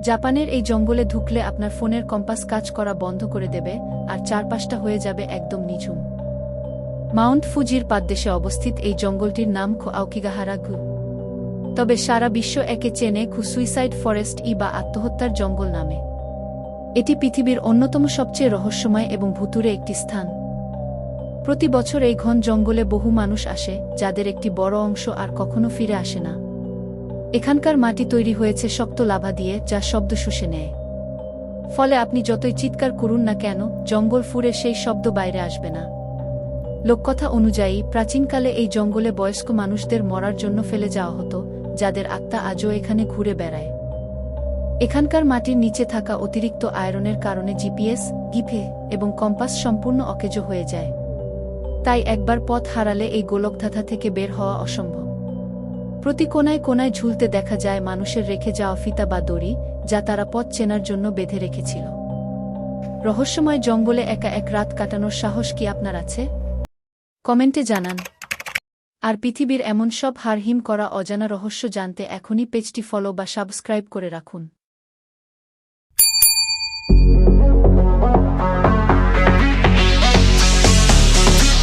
জাপানের এই জঙ্গলে ঢুকলে আপনার ফোনের কম্পাস কাজ করা বন্ধ করে দেবে আর চারপাশটা হয়ে যাবে একদম নিঝুম। মাউন্ট ফুজির পাদদেশে অবস্থিত এই জঙ্গলটির নাম আওকিগাহারা-গু। তবে সারা বিশ্ব একে চেনে সুইসাইড ফরেস্ট বা আত্মহত্যার জঙ্গল নামে। এটি পৃথিবীর অন্যতম সবচেয়ে রহস্যময় এবং ভুতুড়ে একটি স্থান। প্রতি বছর এই ঘন জঙ্গলে বহু মানুষ আসে, যাদের একটি বড় অংশ আর কখনো ফিরে আসে না। এখানকার মাটি তৈরি হয়েছে শক্ত লাভা দিয়ে, যা শব্দ শুষে নেয়। ফলে আপনি যতই চিৎকার করুন না কেন, জঙ্গল ফুঁড়ে সেই শব্দ বাইরে আসবে না। লোককথা অনুযায়ী প্রাচীনকালে এই জঙ্গলে বয়স্ক মানুষদের মরার জন্য ফেলে যাওয়া হতো, যাদের আত্মা আজও এখানে ঘুরে বেড়ায়। এখানকার মাটির নিচে থাকা অতিরিক্ত আয়রনের কারণে জিপিএস, গিফে এবং কম্পাস সম্পূর্ণ অকেজ হয়ে যায়। তাই একবার পথ হারালে এই গোলকধাঁধা থেকে বের হওয়া অসম্ভব। প্রতি কোনায় কোনায় ঝুলতে দেখা যায় মানুষের রেখে যাওয়া ফিতা বা দড়ি, যা তারা পথ চেনার জন্য বেঁধে রেখেছিল। রহস্যময় জঙ্গলে একা এক রাত কাটানোর সাহস কি আপনার আছে? কমেন্টে জানান। আর পৃথিবীর এমন সব হাড়হিম করা অজানা রহস্য জানতে এখনই পেজটি ফলো বা সাবস্ক্রাইব করে রাখুন।